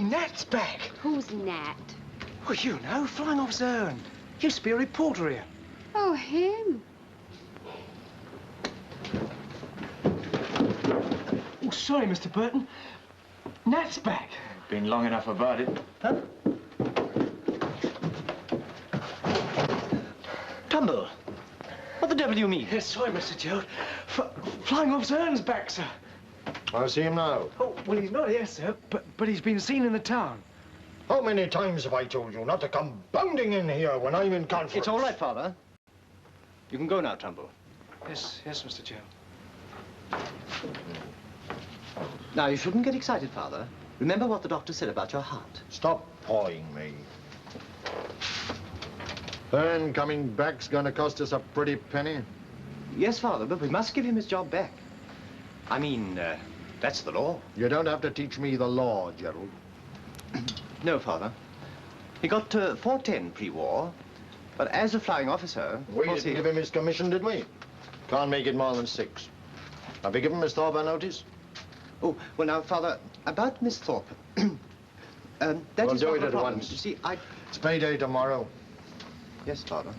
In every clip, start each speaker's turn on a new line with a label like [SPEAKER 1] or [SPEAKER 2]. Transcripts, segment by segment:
[SPEAKER 1] Nat's back.
[SPEAKER 2] Who's Nat?
[SPEAKER 1] Well, you know, Flying Officer Hearn. Used to be a reporter here.
[SPEAKER 2] Oh, him.
[SPEAKER 1] Oh, sorry, Mr. Burton. Nat's back.
[SPEAKER 3] Been long enough about it.
[SPEAKER 1] Huh? Tumble. What the devil do you mean? Yes, sorry, Mr. Gerald. Flying Officer Hearn's back, sir.
[SPEAKER 4] I see him now.
[SPEAKER 1] Oh, well, he's not here, sir, but he's been seen in the town.
[SPEAKER 4] How many times have I told you not to come bounding in here when I'm in conference?
[SPEAKER 5] It's all right, Father. You can go now, Trumbull.
[SPEAKER 1] Yes, Mr. Gerald.
[SPEAKER 5] Now, you shouldn't get excited, Father. Remember what the doctor said about your heart.
[SPEAKER 4] Stop pawing me. Hearn coming back's gonna cost us a pretty penny.
[SPEAKER 5] Yes, Father, but we must give him his job back. I mean, that's the law.
[SPEAKER 4] You don't have to teach me the law, Gerald.
[SPEAKER 5] No, Father. He got 410 pre-war, but as a flying officer...
[SPEAKER 4] We didn't give him his commission, did we? Can't make it more than 6. Have you given Miss Thorpe a notice?
[SPEAKER 5] Oh, well, now, Father, about Miss Thorpe. That
[SPEAKER 4] We'll
[SPEAKER 5] is
[SPEAKER 4] do
[SPEAKER 5] not
[SPEAKER 4] it
[SPEAKER 5] a
[SPEAKER 4] at
[SPEAKER 5] problem.
[SPEAKER 4] once.
[SPEAKER 5] You see,
[SPEAKER 4] It's payday tomorrow.
[SPEAKER 5] Yes, Father.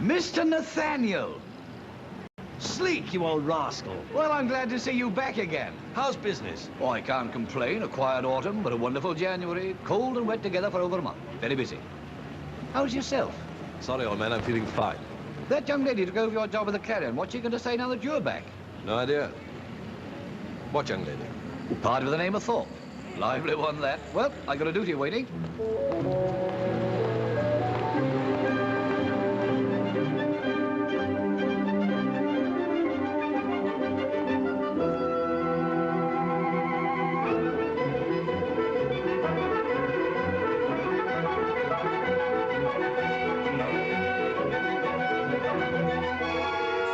[SPEAKER 6] Mr. Nathaniel! Sleek, you old rascal. Well, I'm glad to see you back again. How's business? Oh, I can't complain. A quiet autumn, but a wonderful January. Cold and wet together for over a month. Very busy. How's yourself?
[SPEAKER 7] Sorry, old man, I'm feeling fine.
[SPEAKER 6] That young lady took over your job with the Clarion. What's she going to say now that you're back?
[SPEAKER 7] No idea. What young lady?
[SPEAKER 6] Part of the name of Thorpe. Lively one, that. Well, I got a duty waiting.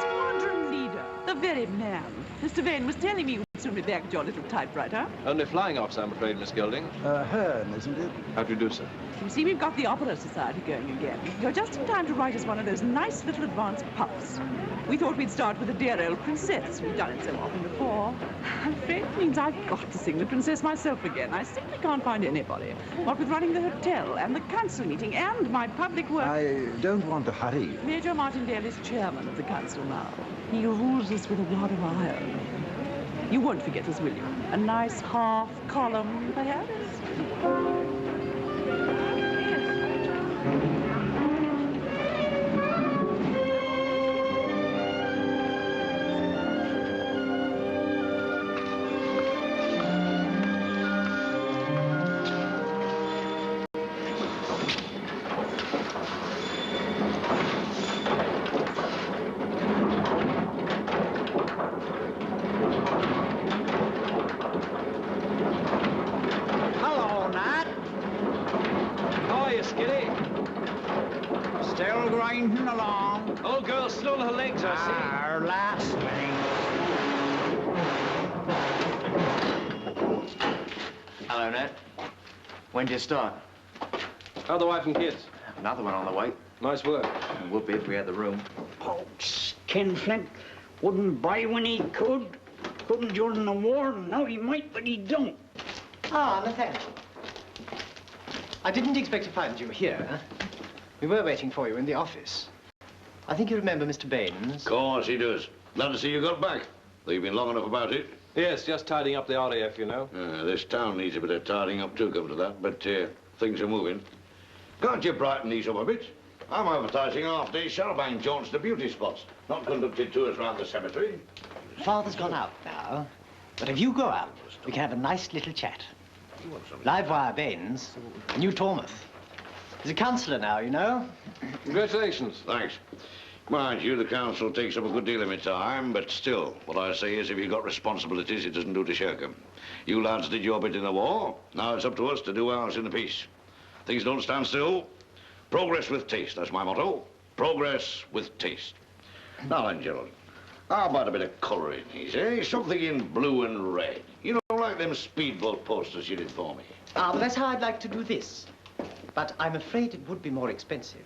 [SPEAKER 8] Squadron leader, the very man. Mr. Vane was telling me Soon be back at your little typewriter.
[SPEAKER 7] Only flying officer, I'm afraid, Miss Golding.
[SPEAKER 9] Hearn, isn't it?
[SPEAKER 7] How do you do, sir?
[SPEAKER 8] You see, we've got the Opera Society going again. You're just in time to write us one of those nice little advance puffs. We thought we'd start with the dear old princess. We've done it so often before. I'm afraid it means I've got to sing the princess myself again. I simply can't find anybody. What with running the hotel and the council meeting and my public work...
[SPEAKER 9] I don't want to hurry you.
[SPEAKER 8] Major Martindale is chairman of the council now. He rules us with a rod of iron. You won't forget us, will you? A nice half column, perhaps?
[SPEAKER 1] Hello, Nat.
[SPEAKER 3] How are you, Skitty?
[SPEAKER 1] Still grinding along.
[SPEAKER 3] Old girl's still on her legs, I see.
[SPEAKER 1] Our last thing.
[SPEAKER 3] Hello, Nat. When do you start?
[SPEAKER 7] How are the wife and kids?
[SPEAKER 3] Another one on the way.
[SPEAKER 7] Nice work.
[SPEAKER 3] It would be if we had the room.
[SPEAKER 1] Oh, Skinflint wouldn't buy when he could. Couldn't during the war. Now he might, but he don't.
[SPEAKER 5] Ah, Nathaniel. I didn't expect to find you here. We were waiting for you in the office. I think you remember Mr. Baines.
[SPEAKER 10] Of course he does. Glad to see you got back. Though you've been long enough about it.
[SPEAKER 7] Yes, just tidying up the RAF, you know.
[SPEAKER 10] This town needs a bit of tidying up too, come to that. But things are moving. Can't you brighten these up a bit? I'm advertising half-day charbang jaunts to beauty spots. Not conducted tours round the cemetery.
[SPEAKER 5] Father's gone out now. But if you go out, we can have a nice little chat. Livewire Baines, New Tormouth. He's a councillor now, you know.
[SPEAKER 10] Congratulations. Thanks. Mind you, the council takes up a good deal of my time, but still, what I say is if you've got responsibilities, it doesn't do to shirk 'em. You lads did your bit in the war. Now it's up to us to do ours in the peace. Things don't stand still. Progress with taste, that's my motto. Progress with taste. Now then, Gerald, how about a bit of colour in these, eh? Something in blue and red. You know, like them speedboat posters you did for me.
[SPEAKER 5] Ah, but that's how I'd like to do this. But I'm afraid it would be more expensive.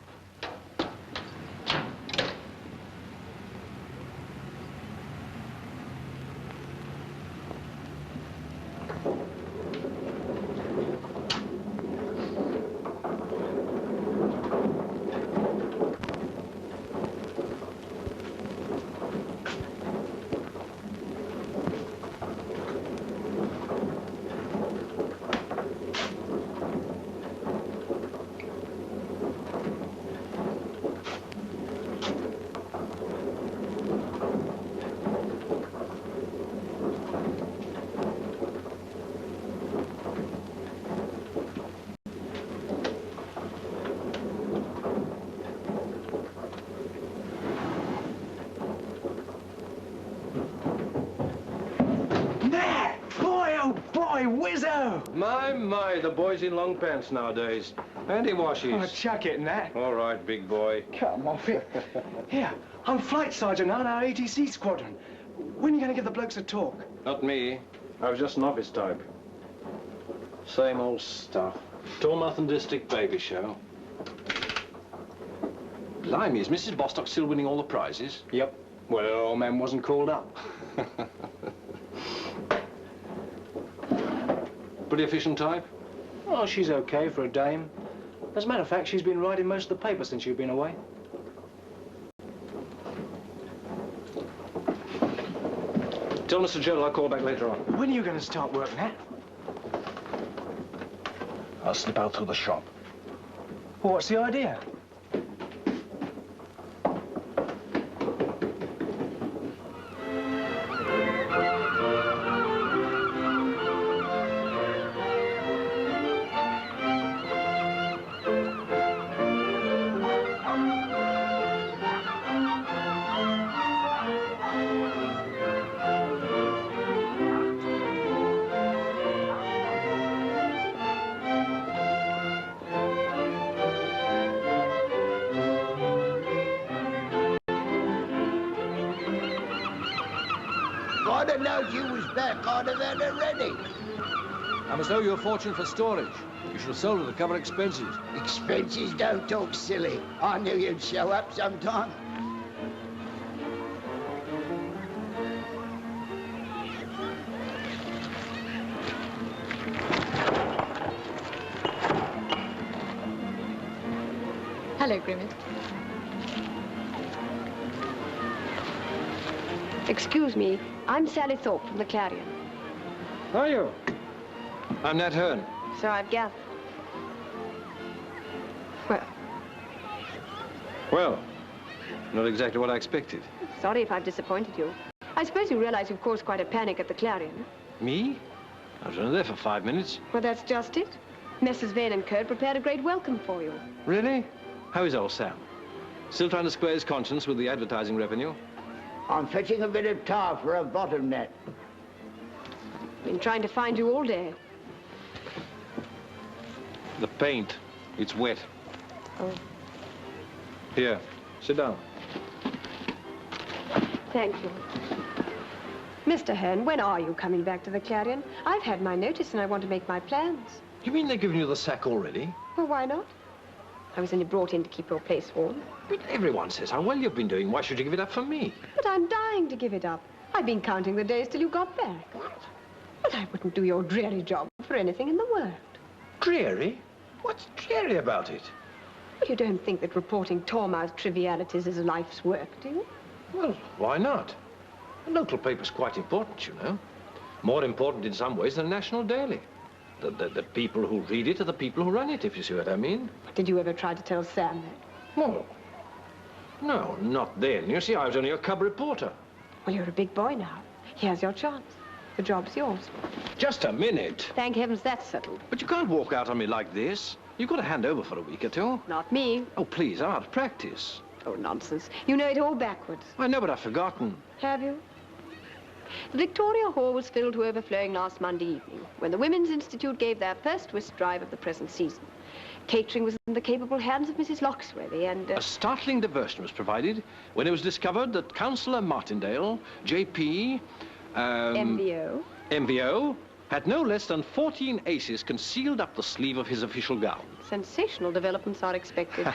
[SPEAKER 7] My, the boys in long pants nowadays. And he washes.
[SPEAKER 1] Oh, chuck it, Nat.
[SPEAKER 7] All right, big boy.
[SPEAKER 1] Come off it. Here, I'm flight sergeant now in our ATC squadron. When are you going to give the blokes a talk?
[SPEAKER 7] Not me. I was just an office type. Same old stuff. Tormouth and District Baby Show. Blimey, is Mrs. Bostock still winning all the prizes?
[SPEAKER 1] Yep. Well, her old man wasn't called up.
[SPEAKER 7] Pretty efficient type?
[SPEAKER 1] Oh, she's okay for a dame. As a matter of fact, she's been writing most of the papers since you've been away.
[SPEAKER 7] Tell Mr. Gerald I'll call back later on.
[SPEAKER 1] When are you going to start work, Nat?
[SPEAKER 6] I'll slip out through the shop.
[SPEAKER 1] Well, what's the idea?
[SPEAKER 11] I'd have known you was back, I'd have had her ready.
[SPEAKER 6] I must owe you a fortune for storage. You should have sold it to cover expenses.
[SPEAKER 11] Expenses, don't talk silly. I knew you'd show up sometime.
[SPEAKER 2] Hello, Grimmett. Excuse me, I'm Sally Thorpe from the Clarion.
[SPEAKER 7] Are you?
[SPEAKER 6] I'm Nat Hearn.
[SPEAKER 2] So I've gathered. Well,
[SPEAKER 7] Well, not exactly what I expected.
[SPEAKER 2] sorry if I've disappointed you. I suppose you realize you've caused quite a panic at the Clarion.
[SPEAKER 7] Me? I was only there for 5 minutes.
[SPEAKER 2] Well, that's just it. Messrs. Vane and Curd prepared a great welcome for you.
[SPEAKER 7] Really? How is old Sam? Still trying to square his conscience with the advertising revenue?
[SPEAKER 11] I'm fetching a bit of tar for a bottom net.
[SPEAKER 2] Been trying to find you all day.
[SPEAKER 7] The paint. It's wet.
[SPEAKER 2] Oh,
[SPEAKER 7] Here, sit down.
[SPEAKER 2] thank you. Mr. Hearn, when are you coming back to the Clarion? I've had my notice and I want to make my plans.
[SPEAKER 7] You mean they're giving you the sack already?
[SPEAKER 2] Well, why not? I was only brought in to keep your place warm.
[SPEAKER 7] But everyone says how well you've been doing. Why should you give it up for me?
[SPEAKER 2] But I'm dying to give it up. I've been counting the days till you got back. But I wouldn't do your dreary job for anything in the world.
[SPEAKER 7] Dreary? What's dreary about it?
[SPEAKER 2] Well, you don't think that reporting Tormouth trivialities is a life's work, do you?
[SPEAKER 7] Well, why not? A local paper's quite important, you know. More important in some ways than a national daily. The people who read it are the people who run it, if you see what I mean.
[SPEAKER 2] Did you ever try to tell Sam that?
[SPEAKER 7] Well, no, not then. You see, I was only a cub reporter.
[SPEAKER 2] Well, you're a big boy now. Here's your chance. The job's yours.
[SPEAKER 7] Just a minute.
[SPEAKER 2] Thank heavens that's settled.
[SPEAKER 7] But you can't walk out on me like this. You've got to hand over for a week or two.
[SPEAKER 2] Not me.
[SPEAKER 7] Oh, please, I'm out of practice.
[SPEAKER 2] Oh, nonsense. You know it all backwards.
[SPEAKER 7] I know, but I've forgotten.
[SPEAKER 2] Have you? The Victoria Hall was filled to overflowing last Monday evening when the Women's Institute gave their first whist drive of the present season. Catering was in the capable hands of Mrs. Loxworthy and...
[SPEAKER 7] A startling diversion was provided when it was discovered that Councillor Martindale, J.P.,
[SPEAKER 2] MVO.
[SPEAKER 7] MVO, had no less than 14 aces concealed up the sleeve of his official gown.
[SPEAKER 2] Sensational developments are expected.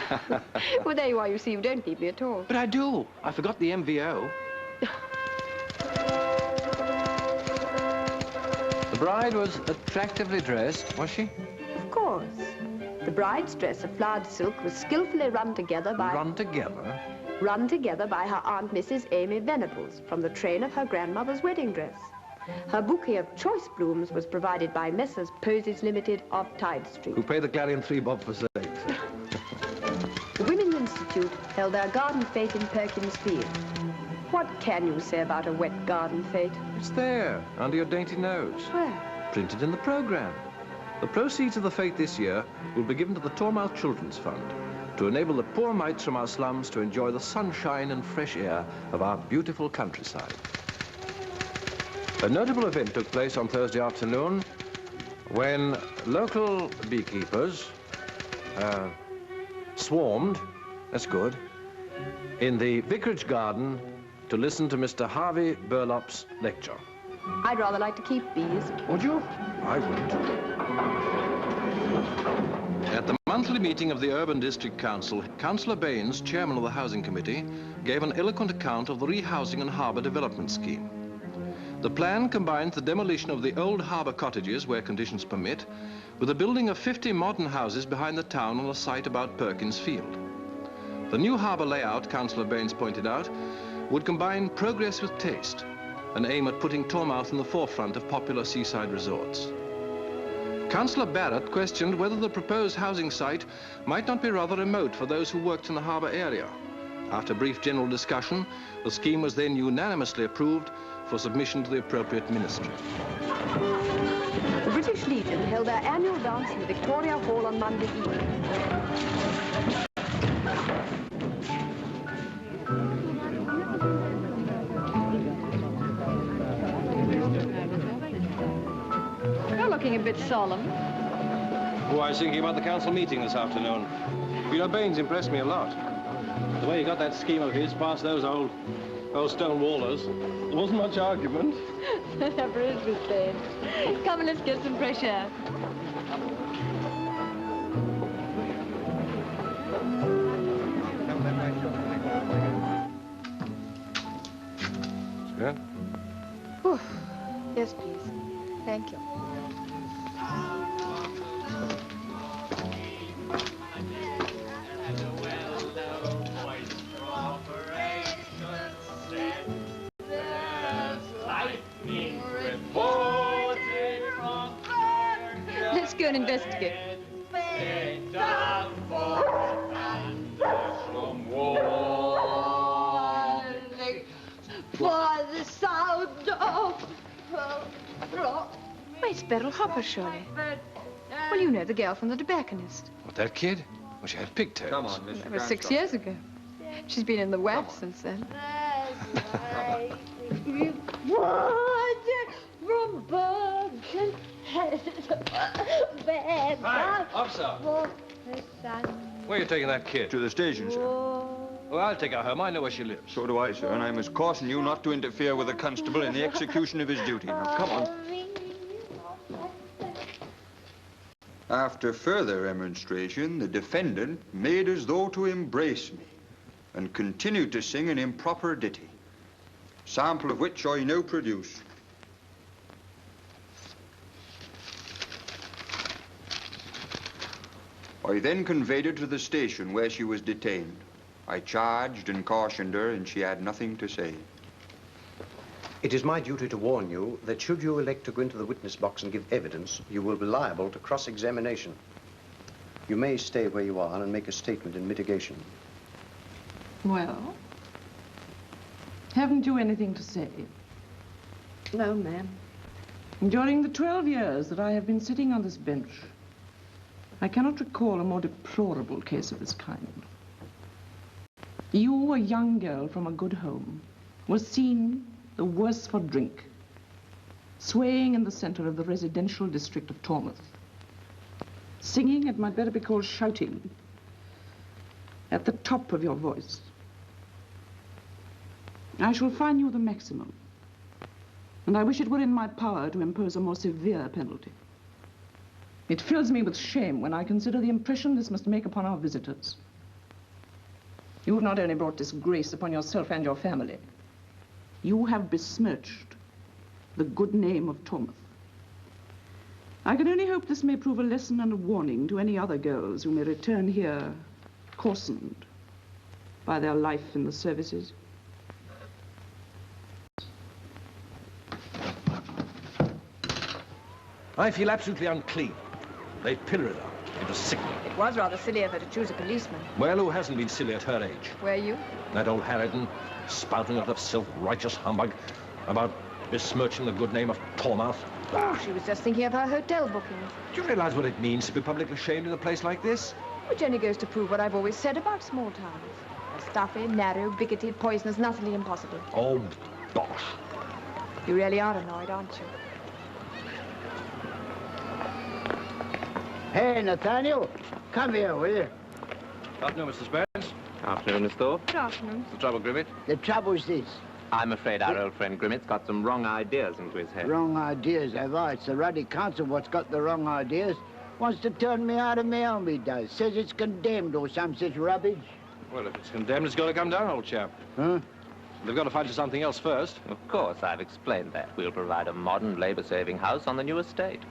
[SPEAKER 2] Well, there you are. You see, you don't need me at all.
[SPEAKER 7] But I do. I forgot the MVO.
[SPEAKER 6] The bride was attractively dressed, was she?
[SPEAKER 2] Of course. The bride's dress of flowered silk was skillfully run together by...
[SPEAKER 6] Run together?
[SPEAKER 2] Run together by her Aunt Mrs. Amy Venables from the train of her grandmother's wedding dress. Her bouquet of choice blooms was provided by Messrs. Posies Limited of Tide Street.
[SPEAKER 6] Who pay the Clarion 3 bob for sake.
[SPEAKER 2] The Women's Institute held their garden fete in Perkins Field. What can you say about a wet garden fete?
[SPEAKER 6] It's there, under your dainty nose.
[SPEAKER 2] Where?
[SPEAKER 6] Printed in the programme. The proceeds of the fete this year will be given to the Tormouth Children's Fund to enable the poor mites from our slums to enjoy the sunshine and fresh air of our beautiful countryside. A notable event took place on Thursday afternoon when local beekeepers swarmed, that's good, in the vicarage garden to listen to Mr. Harvey Burlop's lecture.
[SPEAKER 2] I'd rather like to keep bees.
[SPEAKER 6] Would you? I wouldn't.
[SPEAKER 7] At the monthly meeting of the Urban District Council, Councillor Baines, chairman of the Housing Committee, gave an eloquent account of the rehousing and harbour development scheme. The plan combines the demolition of the old harbour cottages where conditions permit with the building of 50 modern houses behind the town on a site about Perkins Field. The new harbour layout, Councillor Baines pointed out, would combine progress with taste, an aim at putting Tormouth in the forefront of popular seaside resorts. Councillor Barrett questioned whether the proposed housing site might not be rather remote for those who worked in the harbour area. After brief general discussion, the scheme was then unanimously approved for submission to the appropriate ministry.
[SPEAKER 2] The British Legion held their annual dance in the Victoria Hall on Monday evening. You're looking a bit solemn.
[SPEAKER 7] Oh, I was thinking about the council meeting this afternoon. You know, Baines impressed me a lot. The way he got that scheme of his past those old Oh, Stonewallers. There wasn't much argument.
[SPEAKER 2] There never is with Bain. Come, let's get some fresh air.
[SPEAKER 7] Good.
[SPEAKER 2] Whew. Yes, please. Thank you. Let's go and investigate.
[SPEAKER 12] For the sound of rock.
[SPEAKER 2] Where's Beryl Hopper, surely? Well, you know the girl from the tobacconist.
[SPEAKER 7] What, that kid? Well, she had pigtails.
[SPEAKER 9] Come on, Mr.
[SPEAKER 2] That was 6 years ago. She's been in the wax since then.
[SPEAKER 12] Water from Bergen.
[SPEAKER 7] Hi, officer. Where are you taking that kid?
[SPEAKER 13] To the station, sir.
[SPEAKER 7] Well, I'll take her home. I know where she lives.
[SPEAKER 13] So do I, sir, and I must caution you not to interfere with the constable in the execution of his duty. Now, come on. After further remonstration, the defendant made as though to embrace me and continued to sing an improper ditty, sample of which I now produce. I then conveyed her to the station where she was detained. I charged and cautioned her, and she had nothing to say.
[SPEAKER 14] It is my duty to warn you that should you elect to go into the witness box and give evidence, you will be liable to cross-examination. You may stay where you are and make a statement in mitigation.
[SPEAKER 8] Well, haven't you anything to say?
[SPEAKER 12] No, ma'am.
[SPEAKER 8] During the 12 years that I have been sitting on this bench, I cannot recall a more deplorable case of this kind. You, a young girl from a good home, was seen, the worse for drink, swaying in the center of the residential district of Tormouth, singing, it might better be called shouting, at the top of your voice. I shall fine you the maximum, and I wish it were in my power to impose a more severe penalty. It fills me with shame when I consider the impression this must make upon our visitors. You have not only brought disgrace upon yourself and your family, you have besmirched the good name of Tormouth. I can only hope this may prove a lesson and a warning to any other girls who may return here coarsened by their life in the services.
[SPEAKER 6] I feel absolutely unclean. They pilloried her. It was sickening.
[SPEAKER 2] It was rather silly of her to choose a policeman.
[SPEAKER 6] Well, who hasn't been silly at her age?
[SPEAKER 2] Were you?
[SPEAKER 6] That old Harridan spouting out of self-righteous humbug about besmirching the good name of Tormouth.
[SPEAKER 2] Oh, she was just thinking of her hotel booking.
[SPEAKER 6] Do you realize what it means to be publicly shamed in a place like this?
[SPEAKER 2] Which only goes to prove what I've always said about small towns. They're stuffy, narrow, bigoted, poisonous, and utterly impossible.
[SPEAKER 6] Oh, bosh.
[SPEAKER 2] You really are annoyed, aren't you?
[SPEAKER 11] Hey, Nathaniel, come here, will you?
[SPEAKER 3] Afternoon, Mr. Spence.
[SPEAKER 15] Afternoon, Miss Thorpe.
[SPEAKER 2] Good afternoon.
[SPEAKER 3] What's the trouble, Grimmett?
[SPEAKER 11] The trouble's this.
[SPEAKER 15] I'm afraid our old friend Grimmett's got some wrong ideas into his head.
[SPEAKER 11] Wrong ideas, have I? It's the ruddy council what's got the wrong ideas. Wants to turn me out of my home, he does. Says it's condemned or some such rubbish.
[SPEAKER 7] Well, if it's condemned, it's got to come down, old chap.
[SPEAKER 11] Huh?
[SPEAKER 7] They've got to find you something else first.
[SPEAKER 15] Of course, I've explained that. We'll provide a modern, labor-saving house on the new estate.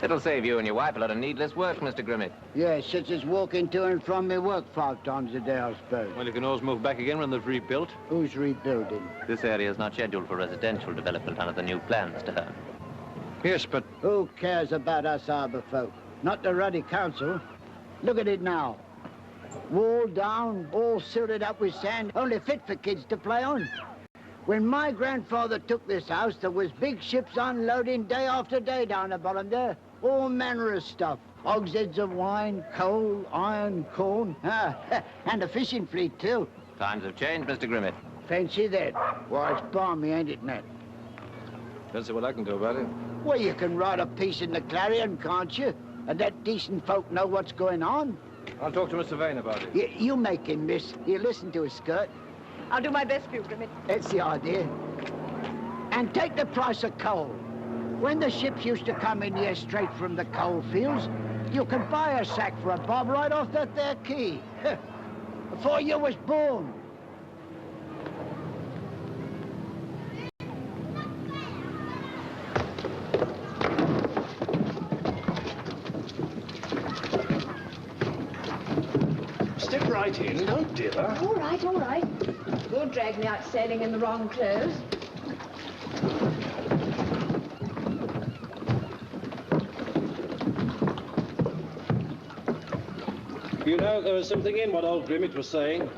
[SPEAKER 15] It'll save you and your wife a lot of needless work, Mr. Grimmett.
[SPEAKER 11] Yeah, such as walking to and from my work 5 times a day, I suppose.
[SPEAKER 7] Well, you can always move back again when they've rebuilt.
[SPEAKER 11] Who's rebuilding?
[SPEAKER 15] This area is not scheduled for residential development under the new plan, Mr. Hearn.
[SPEAKER 7] Yes, but...
[SPEAKER 11] Who cares about us harbour folk? Not the ruddy council. Look at it now. Wall down, all silted up with sand, only fit for kids to play on. When my grandfather took this house, there was big ships unloading day after day down the bottom there. All manner of stuff. Hogsheads of wine, coal, iron, corn, and a fishing fleet, too.
[SPEAKER 15] Times have changed, Mr. Grimmett.
[SPEAKER 11] Fancy that. Why, it's balmy, ain't it, Nat?
[SPEAKER 7] Don't see what I can do about it.
[SPEAKER 11] Well, you can write a piece in the Clarion, can't you? And that decent folk know what's going on.
[SPEAKER 7] I'll talk to Mr. Vane about it.
[SPEAKER 11] You make him, miss. You listen to his skirt.
[SPEAKER 2] I'll do my best for you, Grimmett.
[SPEAKER 11] That's the idea. And take the price of coal. When the ships used to come in here straight from the coal fields, you could buy a sack for a bob right off that there quay. Before you was born.
[SPEAKER 6] Step right in, don't dither.
[SPEAKER 12] All right, all right. You'll drag me out sailing in the wrong clothes.
[SPEAKER 16] You know, there was something in what old Grimmett was saying.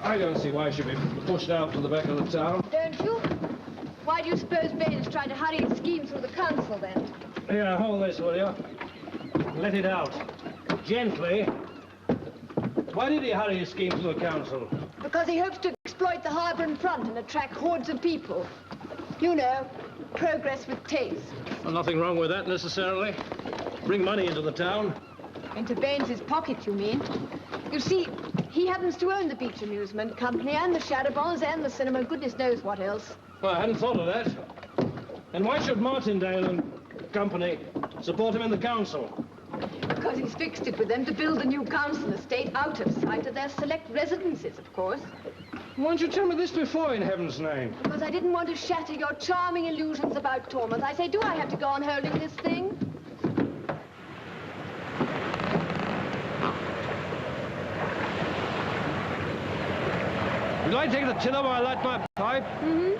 [SPEAKER 16] I don't see why she'd be pushed out to the back of the town.
[SPEAKER 12] Don't you? Why do you suppose Baines tried to hurry his scheme through the council, then?
[SPEAKER 16] Here, hold this, will you? Let it out. Gently. Why did he hurry his scheme through the council?
[SPEAKER 12] Because he hopes to exploit the harbour in front and attract hordes of people. You know, progress with taste.
[SPEAKER 16] Well, nothing wrong with that, necessarily. Bring money into the town.
[SPEAKER 12] Into Baines's pocket, you mean? You see, he happens to own the Beach Amusement Company and the Shadow Bonds and the cinema, goodness knows what else.
[SPEAKER 16] Well, I hadn't thought of that. And why should Martindale and company support him in the council?
[SPEAKER 12] Because he's fixed it with them to build a new council estate out of sight of their select residences, of course.
[SPEAKER 16] Why don't you tell me this before, in heaven's name?
[SPEAKER 12] Because I didn't want to shatter your charming illusions about Tormouth. I say, do I have to go on holding this thing?
[SPEAKER 16] Did I take the tiller while I light my pipe?
[SPEAKER 12] Mm-hmm.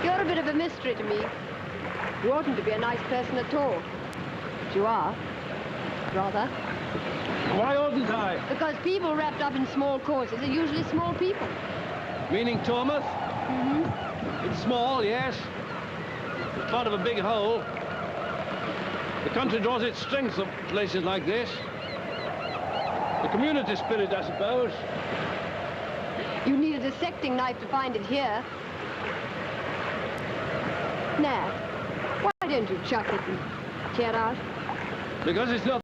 [SPEAKER 2] You're a bit of a mystery to me. You oughtn't to be a nice person at all. But you are. Rather.
[SPEAKER 16] Why oughtn't I?
[SPEAKER 2] Because people wrapped up in small causes are usually small people.
[SPEAKER 16] Meaning Tormouth?
[SPEAKER 2] Mm-hmm.
[SPEAKER 16] It's small, yes. It's part of a big whole. The country draws its strength from places like this. The community spirit, I suppose.
[SPEAKER 2] You need a dissecting knife to find it here. Nat, why don't you chuck it and tear out?
[SPEAKER 16] Because it's not